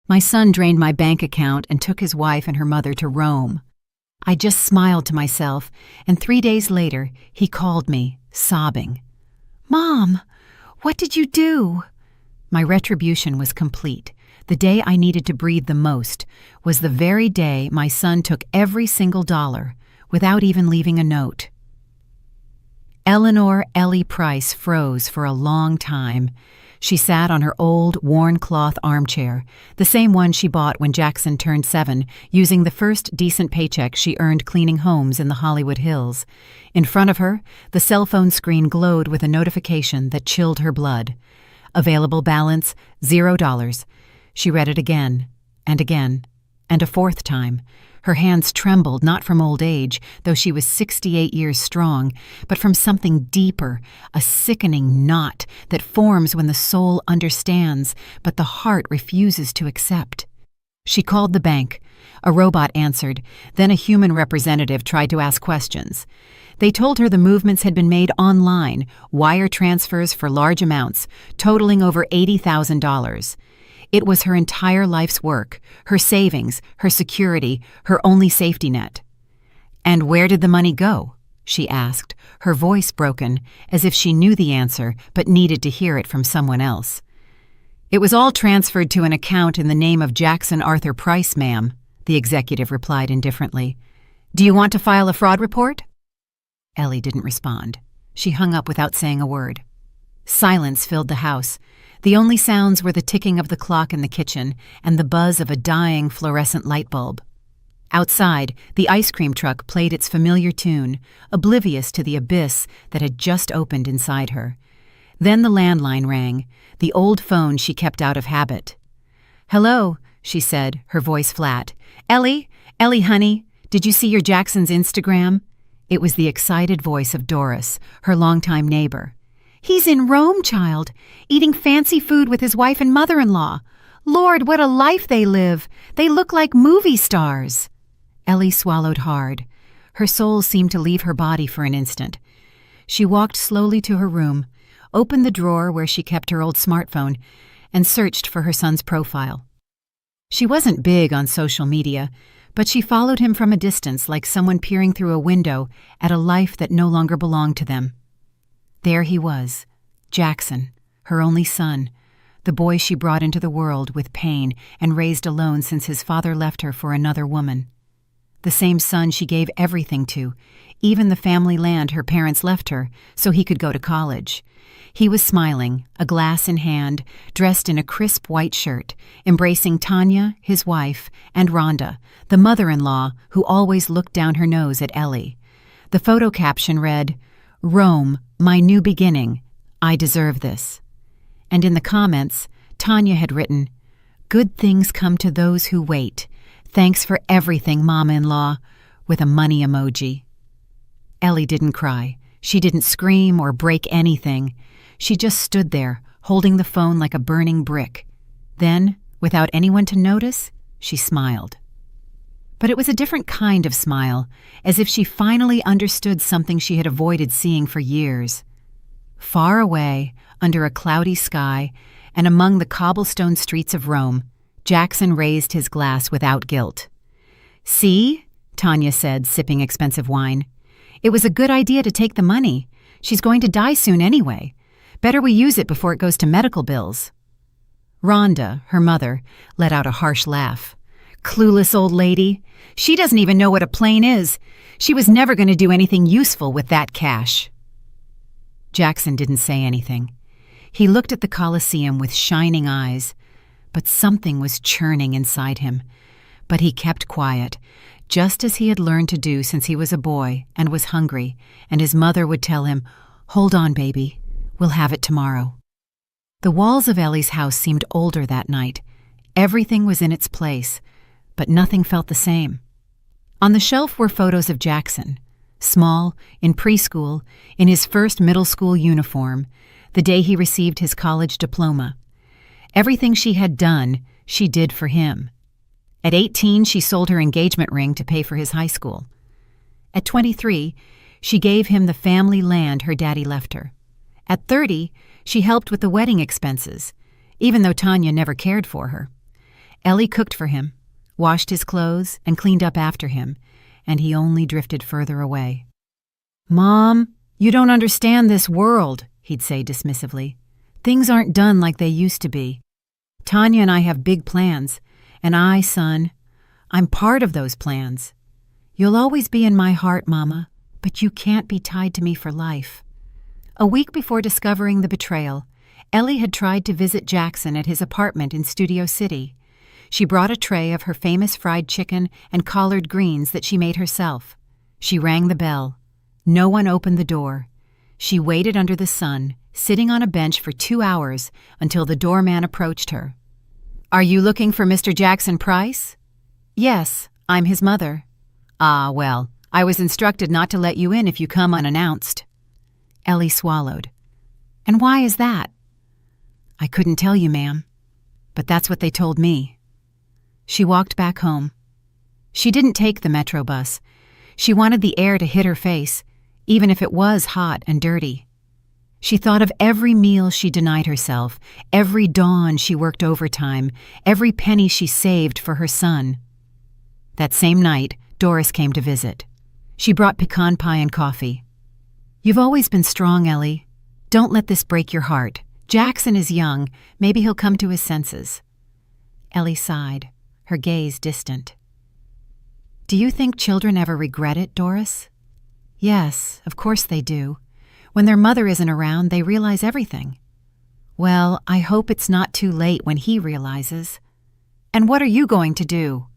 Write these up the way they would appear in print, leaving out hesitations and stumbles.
My son drained my bank account and took his wife and her mother to Rome. I just smiled to myself, and 3 days later, he called me, sobbing. "Mom, what did you do?" My retribution was complete. The day I needed to breathe the most was the very day my son took every single dollar, without even leaving a note. Eleanor Ellie Price froze for a long time. She sat on her old, worn cloth armchair, the same one she bought when Jackson turned 7, using the first decent paycheck she earned cleaning homes in the Hollywood Hills. In front of her, the cell phone screen glowed with a notification that chilled her blood. Available balance, $0. She read it again, and a fourth time. Her hands trembled not from old age, though she was 68 years strong, but from something deeper, a sickening knot that forms when the soul understands, but the heart refuses to accept. She called the bank. A robot answered. Then a human representative tried to ask questions. They told her the movements had been made online, wire transfers for large amounts, totaling over $80,000. It was her entire life's work, her savings, her security, her only safety net. "And where did the money go?" she asked, her voice broken, as if she knew the answer but needed to hear it from someone else. "It was all transferred to an account in the name of Jackson Arthur Price, ma'am," the executive replied indifferently. "Do you want to file a fraud report?" Ellie didn't respond. She hung up without saying a word. Silence filled the house. The only sounds were the ticking of the clock in the kitchen and the buzz of a dying fluorescent light bulb. Outside, the ice cream truck played its familiar tune, oblivious to the abyss that had just opened inside her. Then the landline rang, the old phone she kept out of habit. "Hello," she said, her voice flat. Ellie, honey, did you see your Jackson's Instagram?" It was the excited voice of Doris, her longtime neighbor. "He's in Rome, child, eating fancy food with his wife and mother-in-law. Lord, what a life they live! They look like movie stars." Ellie swallowed hard. Her soul seemed to leave her body for an instant. She walked slowly to her room, opened the drawer where she kept her old smartphone, and searched for her son's profile. She wasn't big on social media, but she followed him from a distance like someone peering through a window at a life that no longer belonged to them. There he was, Jackson, her only son, the boy she brought into the world with pain and raised alone since his father left her for another woman. The same son she gave everything to, even the family land her parents left her, so he could go to college. He was smiling, a glass in hand, dressed in a crisp white shirt, embracing Tanya, his wife, and Rhonda, the mother-in-law who always looked down her nose at Ellie. The photo caption read, "Rome, my new beginning. I deserve this." And in the comments, Tanya had written, "Good things come to those who wait. Thanks for everything, Mama-in-law," with a money emoji. Ellie didn't cry. She didn't scream or break anything. She just stood there, holding the phone like a burning brick. Then, without anyone to notice, she smiled. But it was a different kind of smile, as if she finally understood something she had avoided seeing for years. Far away, under a cloudy sky, and among the cobblestone streets of Rome, Jackson raised his glass without guilt. "See?" Tanya said, sipping expensive wine. "It was a good idea to take the money. She's going to die soon anyway. Better we use it before it goes to medical bills." Rhonda, her mother, let out a harsh laugh. "Clueless old lady. She doesn't even know what a plane is. She was never going to do anything useful with that cash." Jackson didn't say anything. He looked at the Colosseum with shining eyes, but something was churning inside him. But he kept quiet, just as he had learned to do since he was a boy and was hungry, and his mother would tell him, "Hold on, baby. We'll have it tomorrow." The walls of Ellie's house seemed older that night. Everything was in its place, but nothing felt the same. On the shelf were photos of Jackson, small, in preschool, in his first middle school uniform, the day he received his college diploma. Everything she had done, she did for him. At 18, she sold her engagement ring to pay for his high school. At 23, she gave him the family land her daddy left her. At 30, she helped with the wedding expenses, even though Tanya never cared for her. Ellie cooked for him, washed his clothes, and cleaned up after him, and he only drifted further away. "Mom, you don't understand this world," he'd say dismissively. "Things aren't done like they used to be. Tanya and I have big plans, and son, I'm part of those plans. You'll always be in my heart, Mama, but you can't be tied to me for life." A week before discovering the betrayal, Ellie had tried to visit Jackson at his apartment in Studio City. She brought a tray of her famous fried chicken and collard greens that she made herself. She rang the bell. No one opened the door. She waited under the sun, sitting on a bench for 2 hours until the doorman approached her. "Are you looking for Mr. Jackson Price?" "Yes, I'm his mother." "Ah, well, I was instructed not to let you in if you come unannounced." Ellie swallowed. "And why is that?" "I couldn't tell you, ma'am, but that's what they told me." She walked back home. She didn't take the metro bus. She wanted the air to hit her face, even if it was hot and dirty. She thought of every meal she denied herself, every dawn she worked overtime, every penny she saved for her son. That same night, Doris came to visit. She brought pecan pie and coffee. "You've always been strong, Ellie. Don't let this break your heart. Jackson is young. Maybe he'll come to his senses." Ellie sighed, her gaze distant. "Do you think children ever regret it, Doris?" "Yes, of course they do. When their mother isn't around, they realize everything." "Well, I hope it's not too late when he realizes." "And what are you going to do?"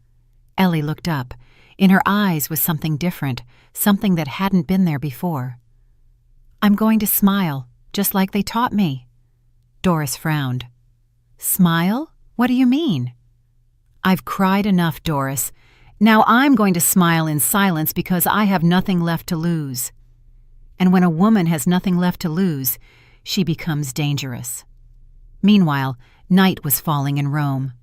Ellie looked up. In her eyes was something different, something that hadn't been there before. "I'm going to smile, just like they taught me." Doris frowned. "Smile? What do you mean?" "I've cried enough, Doris. Now I'm going to smile in silence because I have nothing left to lose." And when a woman has nothing left to lose, she becomes dangerous. Meanwhile, night was falling in Rome.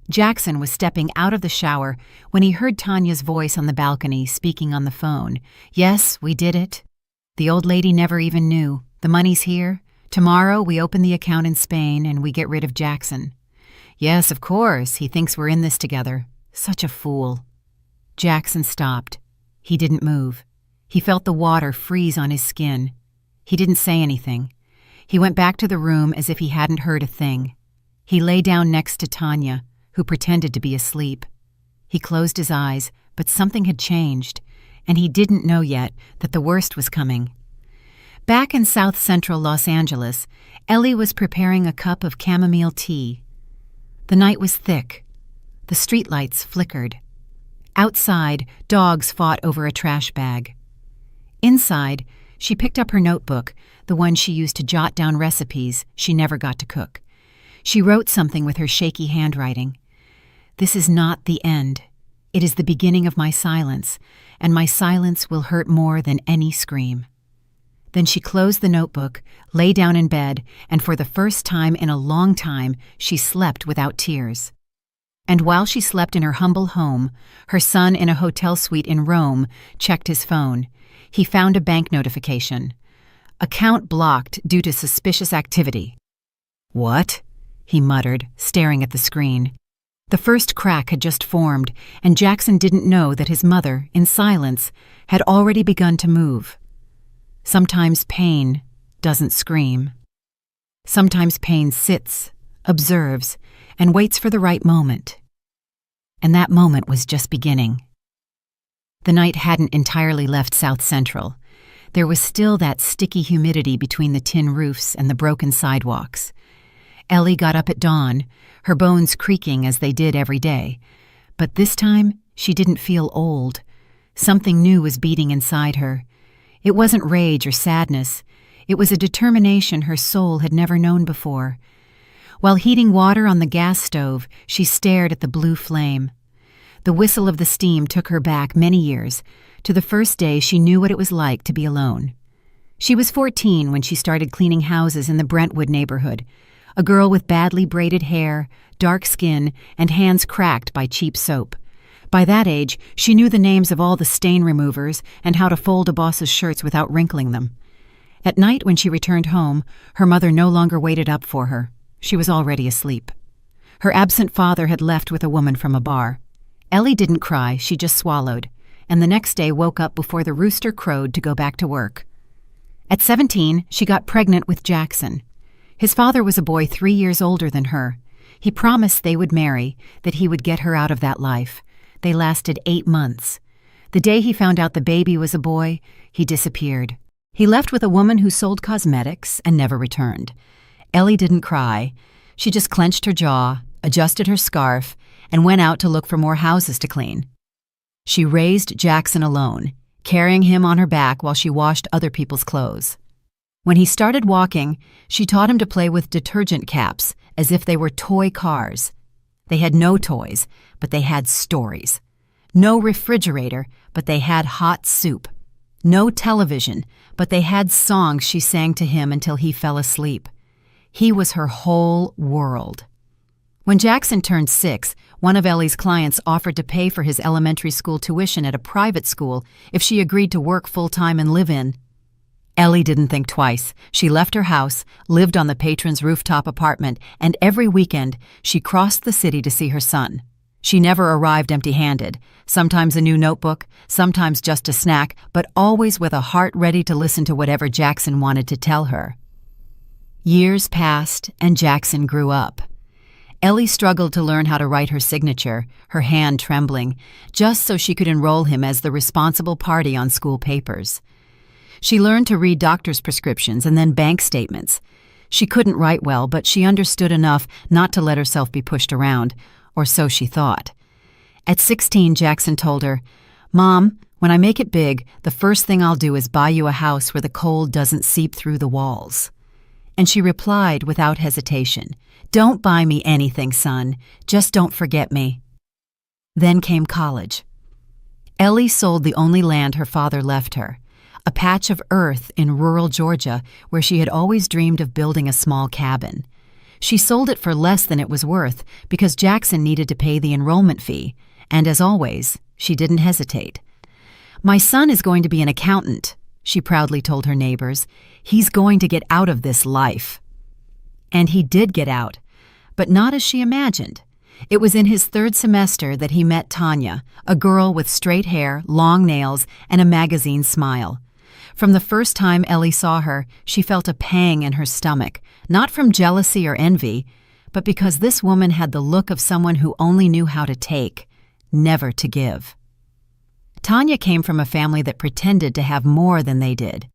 Jackson was stepping out of the shower when he heard Tanya's voice on the balcony speaking on the phone. "Yes, we did it. The old lady never even knew. The money's here. Tomorrow we open the account in Spain and we get rid of Jackson. Yes, of course, he thinks we're in this together. Such a fool." Jackson stopped. He didn't move. He felt the water freeze on his skin. He didn't say anything. He went back to the room as if he hadn't heard a thing. He lay down next to Tanya, who pretended to be asleep. He closed his eyes, but something had changed, and he didn't know yet that the worst was coming. Back in South Central Los Angeles, Ellie was preparing a cup of chamomile tea. The night was thick. The streetlights flickered. Outside, dogs fought over a trash bag. Inside, she picked up her notebook, the one she used to jot down recipes she never got to cook. She wrote something with her shaky handwriting. "This is not the end. It is the beginning of my silence, and my silence will hurt more than any scream." Then she closed the notebook, lay down in bed, and for the first time in a long time, she slept without tears. And while she slept in her humble home, her son in a hotel suite in Rome checked his phone. He found a bank notification. "Account blocked due to suspicious activity." "What?" he muttered, staring at the screen. The first crack had just formed, and Jackson didn't know that his mother, in silence, had already begun to move. Sometimes pain doesn't scream. Sometimes pain sits, observes, and waits for the right moment. And that moment was just beginning. The night hadn't entirely left South Central. There was still that sticky humidity between the tin roofs and the broken sidewalks. Ellie got up at dawn, her bones creaking as they did every day. But this time, she didn't feel old. Something new was beating inside her. It wasn't rage or sadness. It was a determination her soul had never known before. While heating water on the gas stove, she stared at the blue flame. The whistle of the steam took her back many years, to the first day she knew what it was like to be alone. She was 14 when she started cleaning houses in the Brentwood neighborhood, a girl with badly braided hair, dark skin, and hands cracked by cheap soap. By that age, she knew the names of all the stain removers and how to fold a boss's shirts without wrinkling them. At night when she returned home, her mother no longer waited up for her. She was already asleep. Her absent father had left with a woman from a bar. Ellie didn't cry, she just swallowed, and the next day woke up before the rooster crowed to go back to work. At 17, she got pregnant with Jackson. His father was a boy 3 years older than her. He promised they would marry, that he would get her out of that life. They lasted 8 months. The day he found out the baby was a boy, he disappeared. He left with a woman who sold cosmetics and never returned. Ellie didn't cry. She just clenched her jaw, adjusted her scarf, and went out to look for more houses to clean. She raised Jackson alone, carrying him on her back while she washed other people's clothes. When he started walking, she taught him to play with detergent caps as if they were toy cars. They had no toys, but they had stories. No refrigerator, but they had hot soup. No television, but they had songs she sang to him until he fell asleep. He was her whole world. When Jackson turned 6, one of Ellie's clients offered to pay for his elementary school tuition at a private school if she agreed to work full-time and live in. Ellie didn't think twice. She left her house, lived on the patron's rooftop apartment, and every weekend she crossed the city to see her son. She never arrived empty-handed, sometimes a new notebook, sometimes just a snack, but always with a heart ready to listen to whatever Jackson wanted to tell her. Years passed, and Jackson grew up. Ellie struggled to learn how to write her signature, her hand trembling, just so she could enroll him as the responsible party on school papers. She learned to read doctor's prescriptions and then bank statements. She couldn't write well, but she understood enough not to let herself be pushed around, or so she thought. At 16, Jackson told her, "Mom, when I make it big, the first thing I'll do is buy you a house where the cold doesn't seep through the walls." And she replied without hesitation, "Don't buy me anything, son. Just don't forget me." Then came college. Ellie sold the only land her father left her, a patch of earth in rural Georgia where she had always dreamed of building a small cabin. She sold it for less than it was worth because Jackson needed to pay the enrollment fee, and as always, she didn't hesitate. "My son is going to be an accountant," she proudly told her neighbors. "He's going to get out of this life." And he did get out, but not as she imagined. It was in his 3rd semester that he met Tanya, a girl with straight hair, long nails, and a magazine smile. From the first time Ellie saw her, she felt a pang in her stomach, not from jealousy or envy, but because this woman had the look of someone who only knew how to take, never to give. Tanya came from a family that pretended to have more than they did.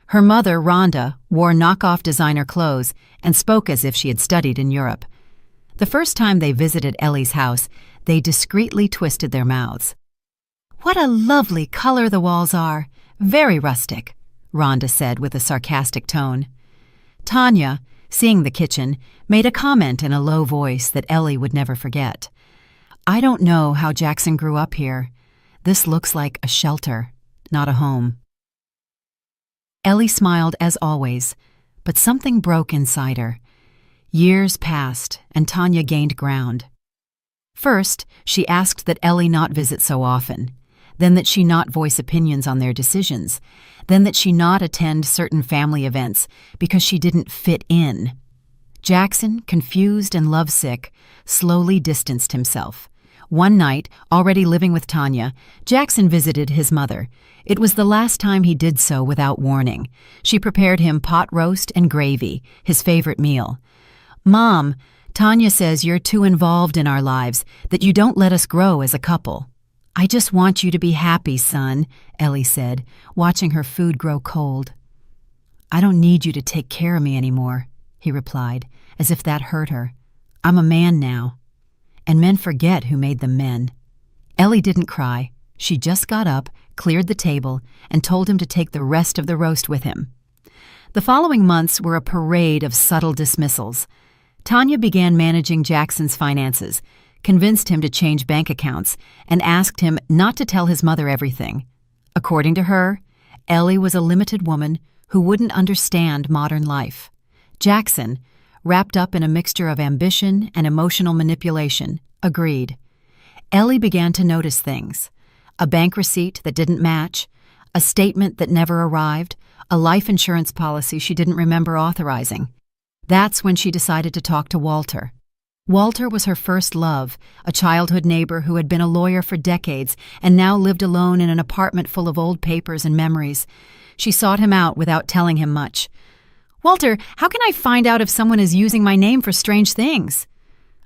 Her mother, Rhonda, wore knockoff designer clothes and spoke as if she had studied in Europe. The first time they visited Ellie's house, they discreetly twisted their mouths. "What a lovely color the walls are! Very rustic," Rhonda said with a sarcastic tone. Tanya, seeing the kitchen, made a comment in a low voice that Ellie would never forget. "I don't know how Jackson grew up here. This looks like a shelter, not a home." Ellie smiled as always, but something broke inside her. Years passed, and Tanya gained ground. First, she asked that Ellie not visit so often, then that she not voice opinions on their decisions, then that she not attend certain family events because she didn't fit in. Jackson, confused and lovesick, slowly distanced himself. One night, already living with Tanya, Jackson visited his mother. It was the last time he did so without warning. She prepared him pot roast and gravy, his favorite meal. "Mom, Tanya says you're too involved in our lives, that you don't let us grow as a couple." "I just want you to be happy, son," Ellie said, watching her food grow cold. "I don't need you to take care of me anymore," he replied, as if that hurt her. "I'm a man now. And men forget who made them men." Ellie didn't cry. She just got up, cleared the table, and told him to take the rest of the roast with him. The following months were a parade of subtle dismissals. Tanya began managing Jackson's finances, convinced him to change bank accounts, and asked him not to tell his mother everything. According to her, Ellie was a limited woman who wouldn't understand modern life. Jackson, wrapped up in a mixture of ambition and emotional manipulation, agreed. Ellie began to notice things: a bank receipt that didn't match, a statement that never arrived, a life insurance policy she didn't remember authorizing. That's when she decided to talk to Walter. Walter was her first love, a childhood neighbor who had been a lawyer for decades and now lived alone in an apartment full of old papers and memories. She sought him out without telling him much. "Walter, how can I find out if someone is using my name for strange things?"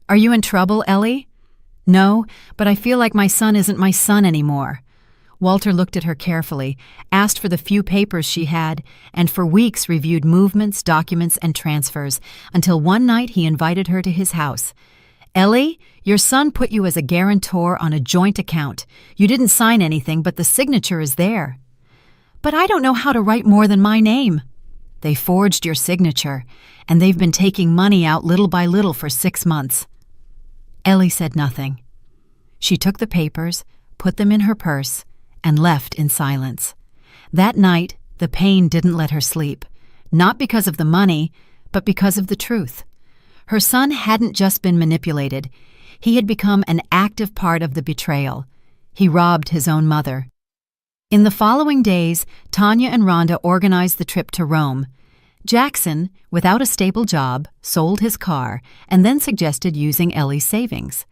"Are you in trouble, Ellie?" "No, but I feel like my son isn't my son anymore." Walter looked at her carefully, asked for the few papers she had, and for weeks reviewed movements, documents, and transfers, until one night he invited her to his house. "Ellie, your son put you as a guarantor on a joint account. You didn't sign anything, but the signature is there." "But I don't know how to write more than my name." "They forged your signature, and they've been taking money out little by little for 6 months." Ellie said nothing. She took the papers, put them in her purse, and left in silence. That night, the pain didn't let her sleep, not because of the money, but because of the truth. Her son hadn't just been manipulated. He had become an active part of the betrayal. He robbed his own mother. In the following days, Tanya and Rhonda organized the trip to Rome. Jackson, without a stable job, sold his car and then suggested using Ellie's savings.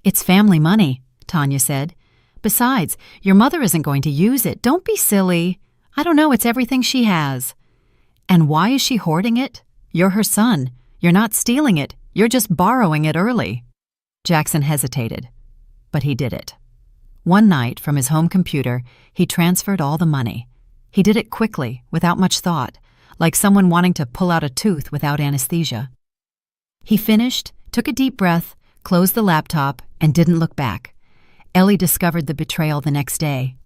"It's family money," Tanya said. "Besides, your mother isn't going to use it. Don't be silly. I don't know, it's everything she has." "And why is she hoarding it? You're her son. You're not stealing it. You're just borrowing it early." Jackson hesitated, but he did it. One night, from his home computer, he transferred all the money. He did it quickly, without much thought, like someone wanting to pull out a tooth without anesthesia. He finished, took a deep breath, closed the laptop, and didn't look back. Ellie discovered the betrayal the next day.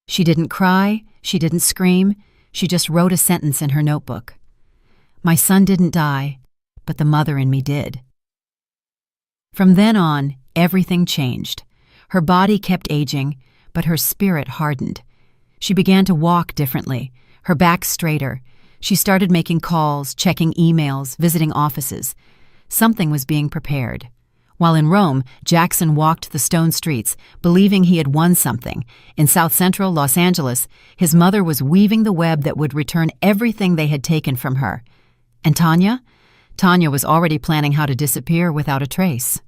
She didn't cry, she didn't scream, she just wrote a sentence in her notebook. "My son didn't die, but the mother in me did." From then on, everything changed. Her body kept aging, but her spirit hardened. She began to walk differently, her back straighter. She started making calls, checking emails, visiting offices. Something was being prepared. While in Rome, Jackson walked the stone streets, believing he had won something. In South Central Los Angeles, his mother was weaving the web that would return everything they had taken from her. And Tanya? Tanya was already planning how to disappear without a trace.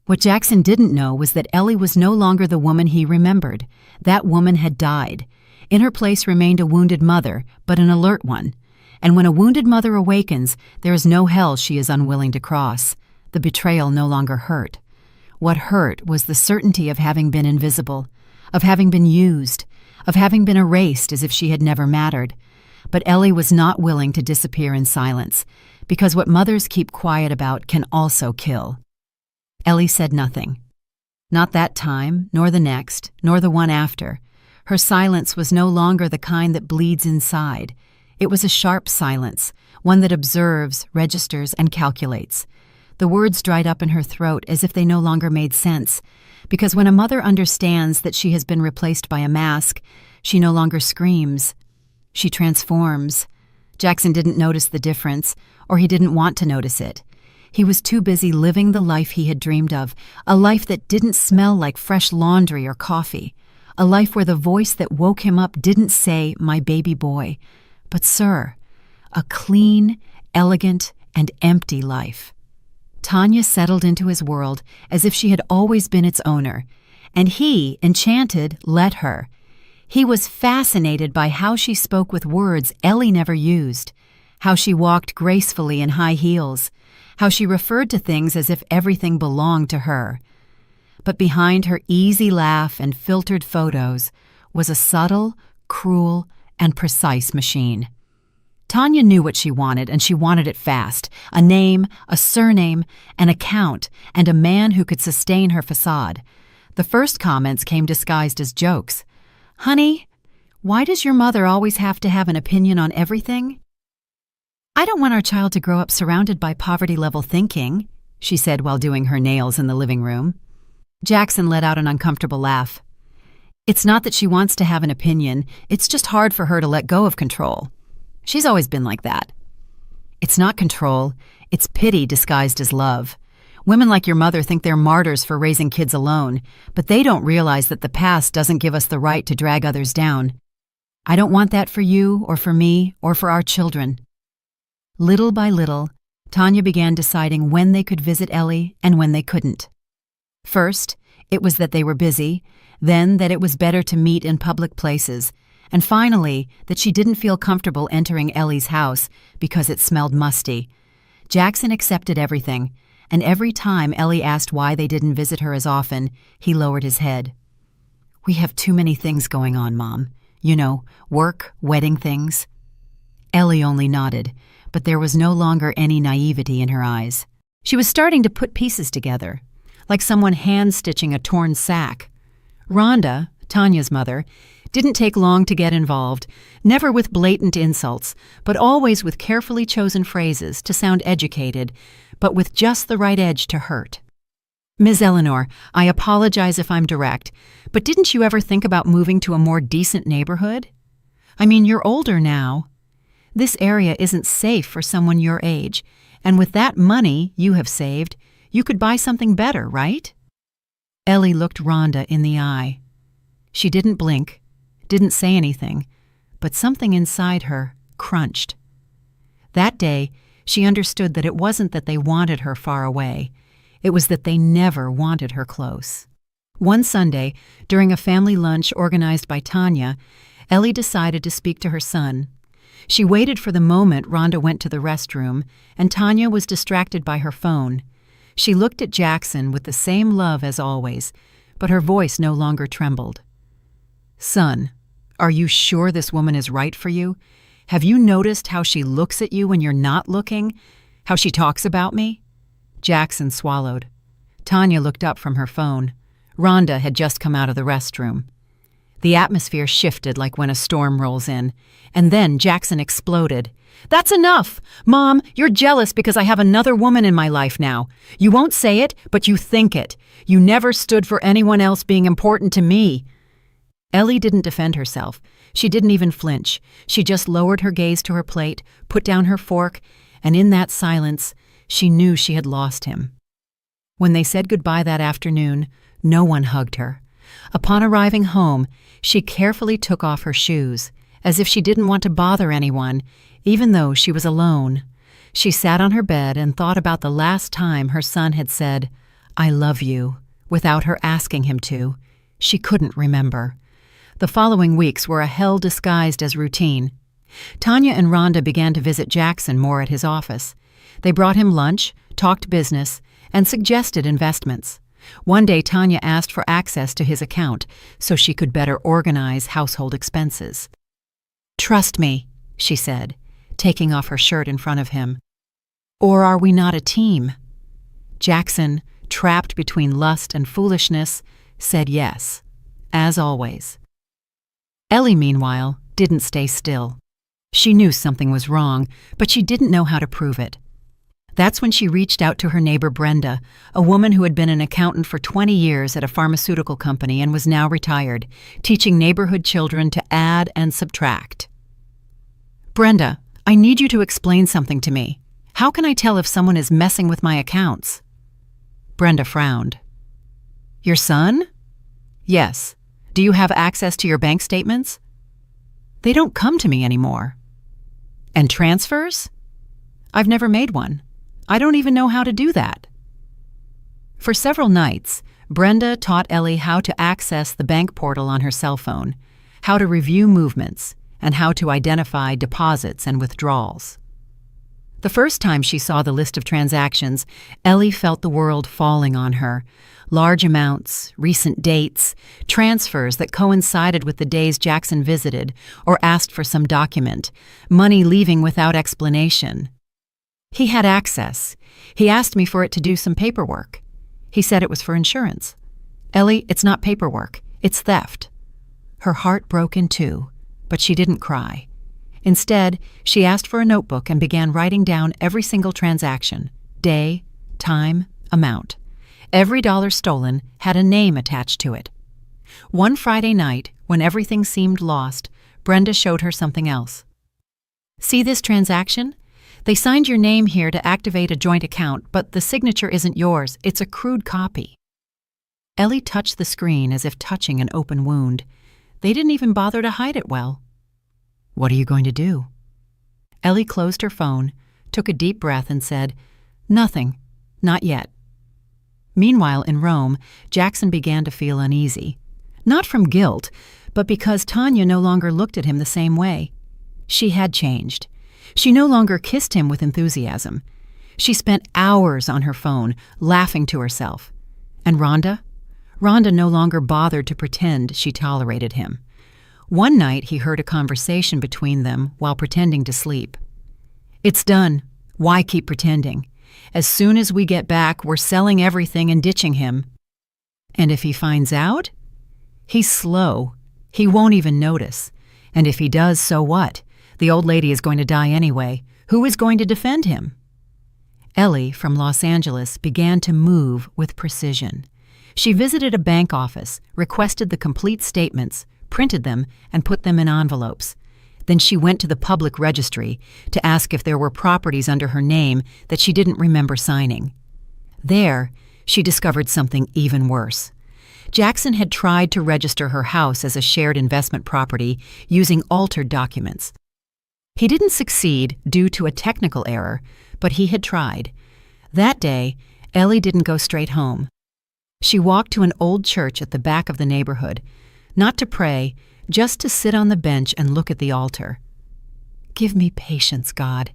What Jackson didn't know was that Ellie was no longer the woman he remembered. That woman had died. In her place remained a wounded mother, but an alert one. And when a wounded mother awakens, there is no hell she is unwilling to cross. The betrayal no longer hurt. What hurt was the certainty of having been invisible, of having been used, of having been erased as if she had never mattered. But Ellie was not willing to disappear in silence, because what mothers keep quiet about can also kill. Ellie said nothing. Not that time, nor the next, nor the one after. Her silence was no longer the kind that bleeds inside. It was a sharp silence, one that observes, registers, and calculates. The words dried up in her throat as if they no longer made sense, because when a mother understands that she has been replaced by a mask, she no longer screams. She transforms. Jackson didn't notice the difference, or he didn't want to notice it. He was too busy living the life he had dreamed of, a life that didn't smell like fresh laundry or coffee, a life where the voice that woke him up didn't say, "My baby boy," but, "Sir," a clean, elegant, and empty life. Tanya settled into his world as if she had always been its owner, and he, enchanted, let her. He was fascinated by how she spoke with words Ellie never used, how she walked gracefully in high heels, how she referred to things as if everything belonged to her. But behind her easy laugh and filtered photos was a subtle, cruel, and precise machine. Tanya knew what she wanted, and she wanted it fast. A name, a surname, an account, and a man who could sustain her facade. The first comments came disguised as jokes. "Honey, why does your mother always have to have an opinion on everything?" "I don't want our child to grow up surrounded by poverty-level thinking," she said while doing her nails in the living room. Jackson let out an uncomfortable laugh. "It's not that she wants to have an opinion, it's just hard for her to let go of control. She's always been like that." "It's not control, it's pity disguised as love. Women like your mother think they're martyrs for raising kids alone, but they don't realize that the past doesn't give us the right to drag others down. I don't want that for you, or for me, or for our children." Little by little, Tanya began deciding when they could visit Ellie and when they couldn't. First, it was that they were busy, then that it was better to meet in public places, and finally that she didn't feel comfortable entering Ellie's house because it smelled musty. Jackson accepted everything, and every time Ellie asked why they didn't visit her as often, he lowered his head. "We have too many things going on, Mom. You know, work, wedding things." Ellie only nodded, but there was no longer any naivety in her eyes. She was starting to put pieces together, like someone hand-stitching a torn sack. Rhonda, Tanya's mother, didn't take long to get involved, never with blatant insults, but always with carefully chosen phrases to sound educated, but with just the right edge to hurt. "Ms. Eleanor, I apologize if I'm direct, but didn't you ever think about moving to a more decent neighborhood? I mean, you're older now. This area isn't safe for someone your age, and with that money you have saved, you could buy something better, right?" Ellie looked Rhonda in the eye. She didn't blink, didn't say anything, but something inside her crunched. That day, she understood that it wasn't that they wanted her far away. It was that they never wanted her close. One Sunday, during a family lunch organized by Tanya, Ellie decided to speak to her son. She waited for the moment Rhonda went to the restroom, and Tanya was distracted by her phone. She looked at Jackson with the same love as always, but her voice no longer trembled. "Son, are you sure this woman is right for you? Have you noticed how she looks at you when you're not looking? How she talks about me?" Jackson swallowed. Tanya looked up from her phone. Rhonda had just come out of the restroom. The atmosphere shifted like when a storm rolls in, and then Jackson exploded. "That's enough! Mom, you're jealous because I have another woman in my life now. You won't say it, but you think it. You never stood for anyone else being important to me." Ellie didn't defend herself. She didn't even flinch. She just lowered her gaze to her plate, put down her fork, and in that silence, she knew she had lost him. When they said goodbye that afternoon, no one hugged her. Upon arriving home, she carefully took off her shoes, as if she didn't want to bother anyone, even though she was alone. She sat on her bed and thought about the last time her son had said, "I love you," without her asking him to. She couldn't remember. The following weeks were a hell disguised as routine. Tanya and Rhonda began to visit Jackson more at his office. They brought him lunch, talked business, and suggested investments. One day Tanya asked for access to his account so she could better organize household expenses. "Trust me," she said, taking off her shirt in front of him. "Or are we not a team?" Jackson, trapped between lust and foolishness, said yes, as always. Ellie, meanwhile, didn't stay still. She knew something was wrong, but she didn't know how to prove it. That's when she reached out to her neighbor Brenda, a woman who had been an accountant for 20 years at a pharmaceutical company and was now retired, teaching neighborhood children to add and subtract. "Brenda, I need you to explain something to me. How can I tell if someone is messing with my accounts?" Brenda frowned. "Your son?" "Yes. Do you have access to your bank statements?" "They don't come to me anymore." "And transfers?" "I've never made one. I don't even know how to do that." For several nights, Brenda taught Ellie how to access the bank portal on her cell phone, how to review movements, and how to identify deposits and withdrawals. The first time she saw the list of transactions, Ellie felt the world falling on her. Large amounts, recent dates, transfers that coincided with the days Jackson visited or asked for some document, money leaving without explanation. "He had access. He asked me for it to do some paperwork. He said it was for insurance." "Ellie, it's not paperwork. It's theft." Her heart broke in two, but she didn't cry. Instead, she asked for a notebook and began writing down every single transaction, day, time, amount. Every dollar stolen had a name attached to it. One Friday night, when everything seemed lost, Brenda showed her something else. "See this transaction? They signed your name here to activate a joint account, but the signature isn't yours. It's a crude copy." Ellie touched the screen as if touching an open wound. They didn't even bother to hide it well. "What are you going to do?" Ellie closed her phone, took a deep breath and said, "Nothing. Not yet." Meanwhile, in Rome, Jackson began to feel uneasy. Not from guilt, but because Tanya no longer looked at him the same way. She had changed. She no longer kissed him with enthusiasm. She spent hours on her phone, laughing to herself. And Rhonda? Rhonda no longer bothered to pretend she tolerated him. One night he heard a conversation between them while pretending to sleep. "It's done. Why keep pretending? As soon as we get back, we're selling everything and ditching him. And if he finds out? He's slow. He won't even notice. And if he does, so what? The old lady is going to die anyway. Who is going to defend him?" Ellie, from Los Angeles, began to move with precision. She visited a bank office, requested the complete statements, printed them, and put them in envelopes. Then she went to the public registry to ask if there were properties under her name that she didn't remember signing. There, she discovered something even worse. Jackson had tried to register her house as a shared investment property using altered documents. He didn't succeed due to a technical error, but he had tried. That day, Ellie didn't go straight home. She walked to an old church at the back of the neighborhood, not to pray, just to sit on the bench and look at the altar. "Give me patience, God.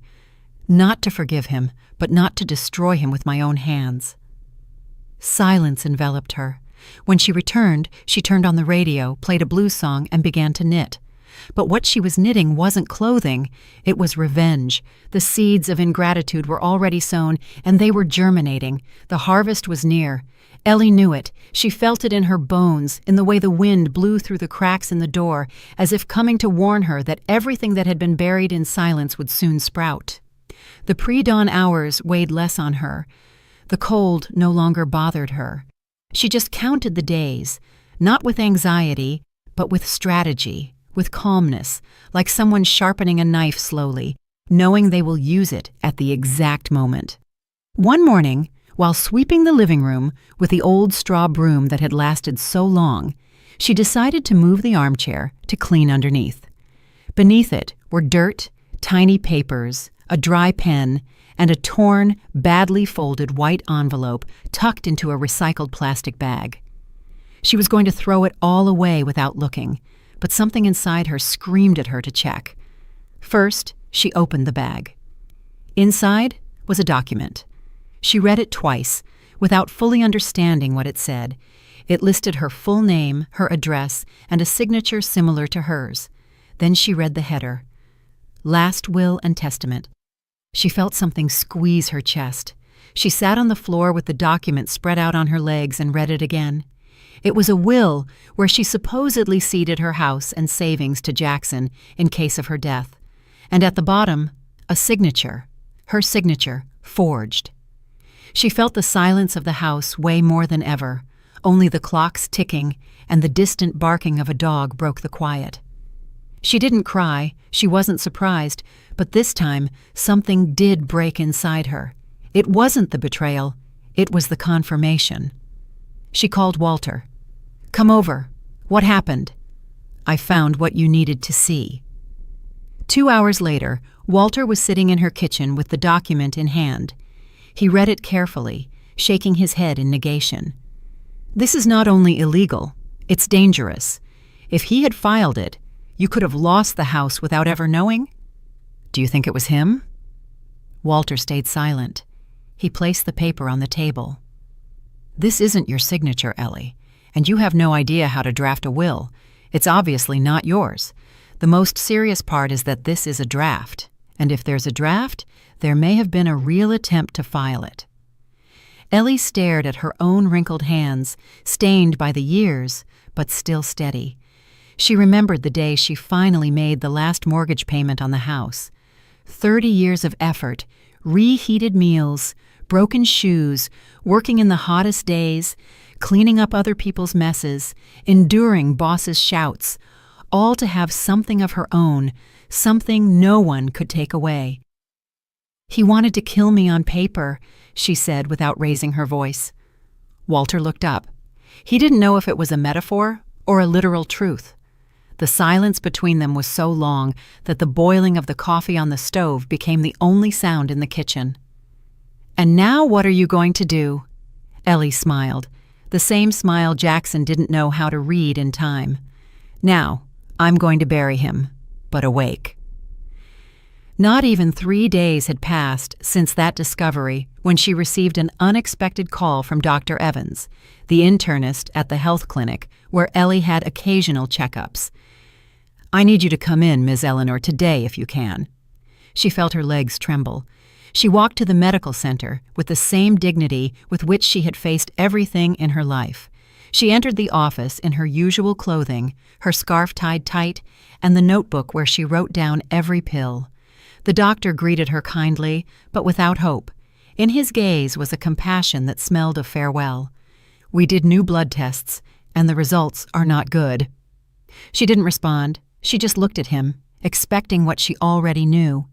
Not to forgive him, but not to destroy him with my own hands." Silence enveloped her. When she returned, she turned on the radio, played a blues song, and began to knit. But what she was knitting wasn't clothing, it was revenge. The seeds of ingratitude were already sown, and they were germinating. The harvest was near. Ellie knew it. She felt it in her bones, in the way the wind blew through the cracks in the door, as if coming to warn her that everything that had been buried in silence would soon sprout. The pre-dawn hours weighed less on her. The cold no longer bothered her. She just counted the days, not with anxiety, but with strategy, with calmness, like someone sharpening a knife slowly, knowing they will use it at the exact moment. One morning, while sweeping the living room with the old straw broom that had lasted so long, she decided to move the armchair to clean underneath. Beneath it were dirt, tiny papers, a dry pen, and a torn, badly folded white envelope tucked into a recycled plastic bag. She was going to throw it all away without looking, but something inside her screamed at her to check. First, she opened the bag. Inside was a document. She read it twice, without fully understanding what it said. It listed her full name, her address, and a signature similar to hers. Then she read the header, "Last Will and Testament." She felt something squeeze her chest. She sat on the floor with the document spread out on her legs and read it again. It was a will where she supposedly ceded her house and savings to Jackson in case of her death. And at the bottom, a signature, her signature, forged. She felt the silence of the house weigh more than ever. Only the clocks ticking and the distant barking of a dog broke the quiet. She didn't cry, she wasn't surprised, but this time something did break inside her. It wasn't the betrayal, it was the confirmation. She called Walter. "Come over. What happened?" "I found what you needed to see." 2 hours later, Walter was sitting in her kitchen with the document in hand. He read it carefully, shaking his head in negation. "This is not only illegal, it's dangerous. If he had filed it, you could have lost the house without ever knowing. Do you think it was him?" Walter stayed silent. He placed the paper on the table. "This isn't your signature, Ellie, and you have no idea how to draft a will. It's obviously not yours. The most serious part is that this is a draft, and if there's a draft, there may have been a real attempt to file it." Ellie stared at her own wrinkled hands, stained by the years, but still steady. She remembered the day she finally made the last mortgage payment on the house. 30 years of effort, reheated meals, broken shoes, working in the hottest days, cleaning up other people's messes, enduring bosses' shouts, all to have something of her own, something no one could take away. "He wanted to kill me on paper," she said without raising her voice. Walter looked up. He didn't know if it was a metaphor or a literal truth. The silence between them was so long that the boiling of the coffee on the stove became the only sound in the kitchen. "And now what are you going to do?" Ellie smiled, the same smile Jackson didn't know how to read in time. "Now, I'm going to bury him, but awake." Not even 3 days had passed since that discovery when she received an unexpected call from Dr. Evans, the internist at the health clinic where Ellie had occasional checkups. "I need you to come in, Ms. Eleanor, today if you can." She felt her legs tremble. She walked to the medical center with the same dignity with which she had faced everything in her life. She entered the office in her usual clothing, her scarf tied tight, and the notebook where she wrote down every pill. The doctor greeted her kindly, but without hope. In his gaze was a compassion that smelled of farewell. "We did new blood tests, and the results are not good." She didn't respond. She just looked at him, expecting what she already knew.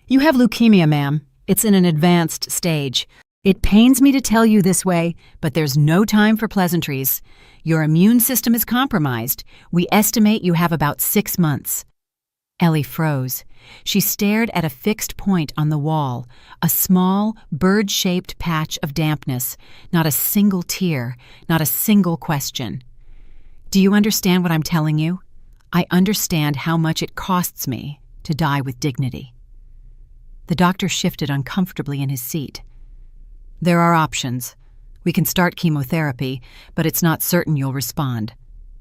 "You have leukemia, ma'am. It's in an advanced stage. It pains me to tell you this way, but there's no time for pleasantries. Your immune system is compromised. We estimate you have about 6 months. Ellie froze. She stared at a fixed point on the wall, a small, bird-shaped patch of dampness, not a single tear, not a single question. "Do you understand what I'm telling you? I understand how much it costs me to die with dignity." The doctor shifted uncomfortably in his seat. "There are options. We can start chemotherapy, but it's not certain you'll respond.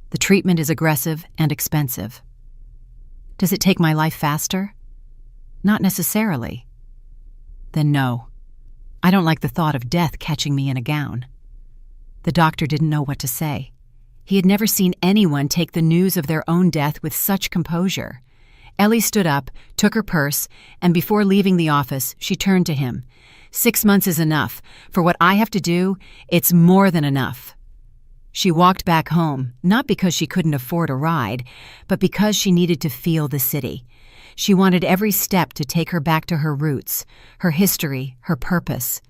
The treatment is aggressive and expensive." "Does it take my life faster?" "Not necessarily." "Then no. I don't like the thought of death catching me in a gown." The doctor didn't know what to say. He had never seen anyone take the news of their own death with such composure. Ellie stood up, took her purse, and before leaving the office, she turned to him. 6 months is enough. For what I have to do, it's more than enough." She walked back home, not because she couldn't afford a ride, but because she needed to feel the city. She wanted every step to take her back to her roots, her history, her purpose.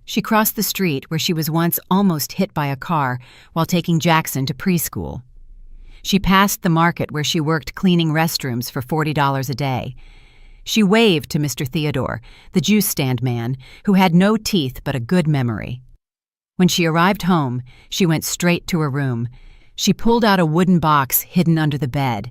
She crossed the street where she was once almost hit by a car while taking Jackson to preschool. She passed the market where she worked cleaning restrooms for $40 a day. She waved to Mr. Theodore, the juice stand man, who had no teeth but a good memory. When she arrived home, she went straight to her room. She pulled out a wooden box hidden under the bed.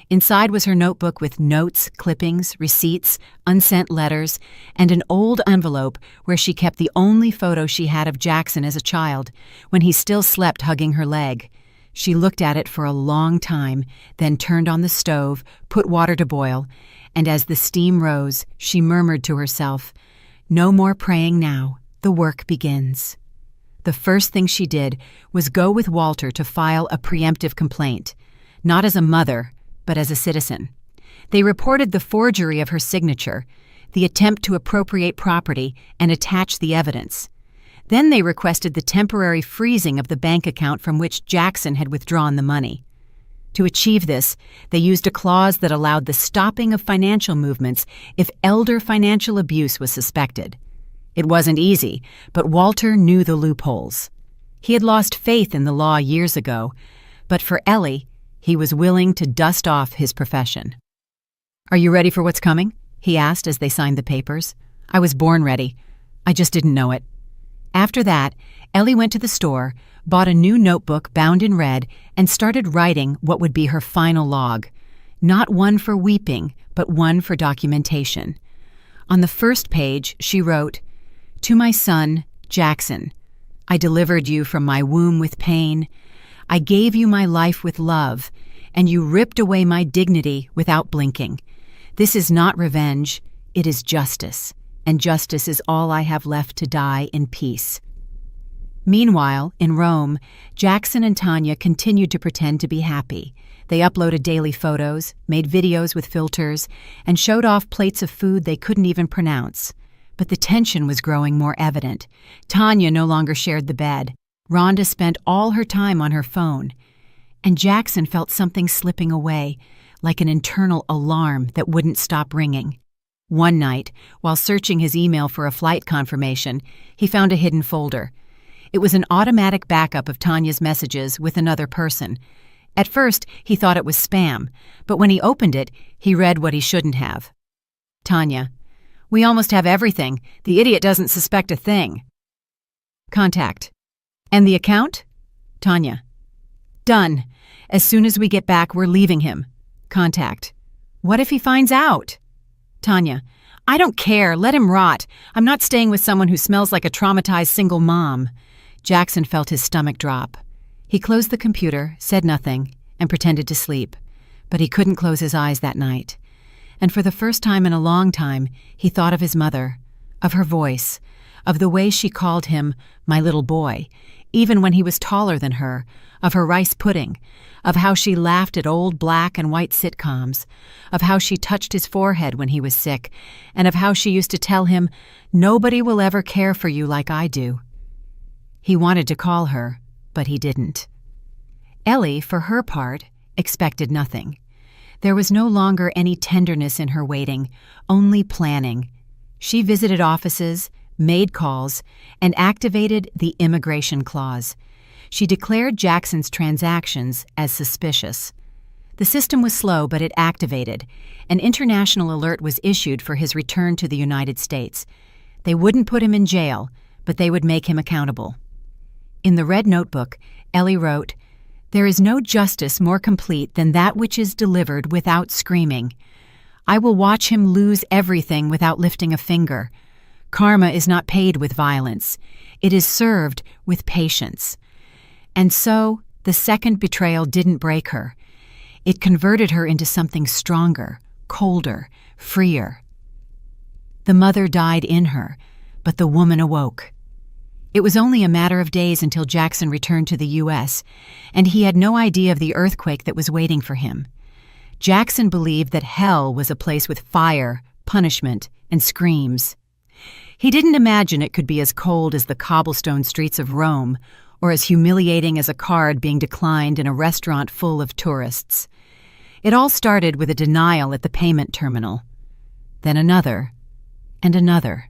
Inside was her notebook with notes, clippings, receipts, unsent letters, and an old envelope where she kept the only photo she had of Jackson as a child, when he still slept hugging her leg. She looked at it for a long time, then turned on the stove, put water to boil, and as the steam rose, she murmured to herself, "No more praying now. The work begins." The first thing she did was go with Walter to file a preemptive complaint, not as a mother, but as a citizen. They reported the forgery of her signature, the attempt to appropriate property and attach the evidence. Then they requested the temporary freezing of the bank account from which Jackson had withdrawn the money. To achieve this, they used a clause that allowed the stopping of financial movements if elder financial abuse was suspected. It wasn't easy, but Walter knew the loopholes. He had lost faith in the law years ago, but for Ellie, he was willing to dust off his profession. "Are you ready for what's coming?" he asked as they signed the papers. "I was born ready. I just didn't know it." After that, Ellie went to the store, bought a new notebook bound in red, and started writing what would be her final log. Not one for weeping, but one for documentation. On the first page, she wrote, "To my son, Jackson, I delivered you from my womb with pain. I gave you my life with love, and you ripped away my dignity without blinking. This is not revenge, it is justice, and justice is all I have left to die in peace." Meanwhile, in Rome, Jackson and Tanya continued to pretend to be happy. They uploaded daily photos, made videos with filters, and showed off plates of food they couldn't even pronounce. But the tension was growing more evident. Tanya no longer shared the bed. Rhonda spent all her time on her phone. And Jackson felt something slipping away, like an internal alarm that wouldn't stop ringing. One night, while searching his email for a flight confirmation, he found a hidden folder. It was an automatic backup of Tanya's messages with another person. At first, he thought it was spam, but when he opened it, he read what he shouldn't have. Tanya: "We almost have everything. The idiot doesn't suspect a thing." Contact: "And the account?" Tanya: "Done. As soon as we get back, we're leaving him." Contact: "What if he finds out?" Tanya: "I don't care. Let him rot. I'm not staying with someone who smells like a traumatized single mom." Jackson felt his stomach drop. He closed the computer, said nothing, and pretended to sleep. But he couldn't close his eyes that night. And for the first time in a long time, he thought of his mother, of her voice, of the way she called him "my little boy," even when he was taller than her, of her rice pudding, of how she laughed at old black and white sitcoms, of how she touched his forehead when he was sick, and of how she used to tell him, "Nobody will ever care for you like I do." He wanted to call her, but he didn't. Ellie, for her part, expected nothing. There was no longer any tenderness in her waiting, only planning. She visited offices, made calls, and activated the immigration clause. She declared Jackson's transactions as suspicious. The system was slow, but it activated. An international alert was issued for his return to the United States. They wouldn't put him in jail, but they would make him accountable. In the red notebook, Ellie wrote, "There is no justice more complete than that which is delivered without screaming. I will watch him lose everything without lifting a finger. Karma is not paid with violence. It is served with patience." And so, the second betrayal didn't break her. It converted her into something stronger, colder, freer. The mother died in her, but the woman awoke. It was only a matter of days until Jackson returned to the U.S., and he had no idea of the earthquake that was waiting for him. Jackson believed that hell was a place with fire, punishment, and screams. He didn't imagine it could be as cold as the cobblestone streets of Rome, or as humiliating as a card being declined in a restaurant full of tourists. It all started with a denial at the payment terminal. Then another, and another.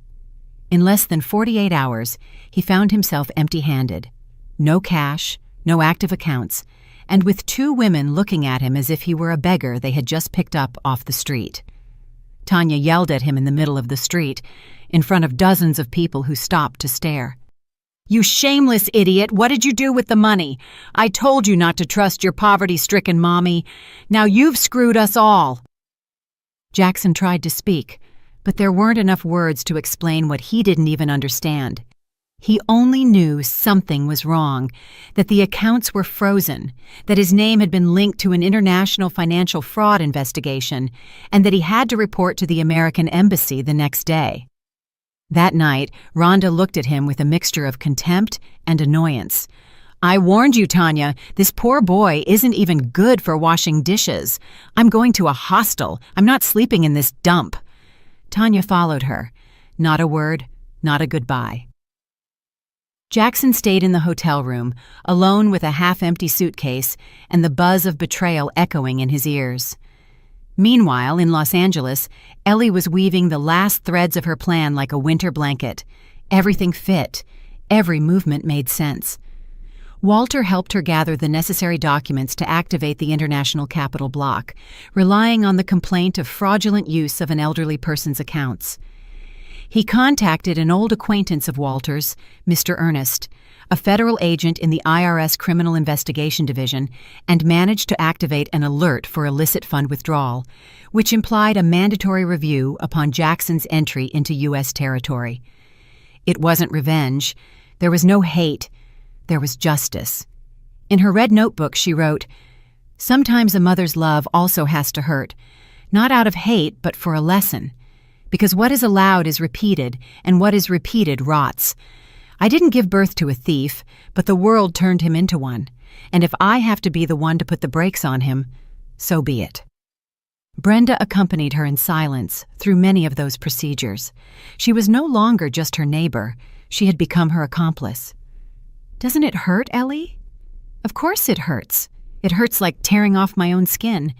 In less than 48 hours, he found himself empty-handed. No cash, no active accounts, and with two women looking at him as if he were a beggar they had just picked up off the street. Tanya yelled at him in the middle of the street, in front of dozens of people who stopped to stare. "You shameless idiot! What did you do with the money? I told you not to trust your poverty-stricken mommy. Now you've screwed us all." Jackson tried to speak, but there weren't enough words to explain what he didn't even understand. He only knew something was wrong, that the accounts were frozen, that his name had been linked to an international financial fraud investigation, and that he had to report to the American embassy the next day. That night, Rhonda looked at him with a mixture of contempt and annoyance. "I warned you, Tanya. This poor boy isn't even good for washing dishes. I'm going to a hostel. I'm not sleeping in this dump." Tanya followed her. Not a word, not a goodbye. Jackson stayed in the hotel room, alone with a half-empty suitcase and the buzz of betrayal echoing in his ears. Meanwhile, in Los Angeles, Ellie was weaving the last threads of her plan like a winter blanket. Everything fit. Every movement made sense. Walter helped her gather the necessary documents to activate the International Capital Block, relying on the complaint of fraudulent use of an elderly person's accounts. He contacted an old acquaintance of Walter's, Mr. Ernest, a federal agent in the IRS Criminal Investigation Division, and managed to activate an alert for illicit fund withdrawal, which implied a mandatory review upon Jackson's entry into U.S. territory. It wasn't revenge. There was no hate. There was justice. In her red notebook, she wrote, "Sometimes a mother's love also has to hurt, not out of hate, but for a lesson. Because what is allowed is repeated, and what is repeated rots. I didn't give birth to a thief, but the world turned him into one. And if I have to be the one to put the brakes on him, so be it." Brenda accompanied her in silence through many of those procedures. She was no longer just her neighbor. She had become her accomplice. "Doesn't it hurt, Ellie?" "Of course it hurts. It hurts like tearing off my own skin.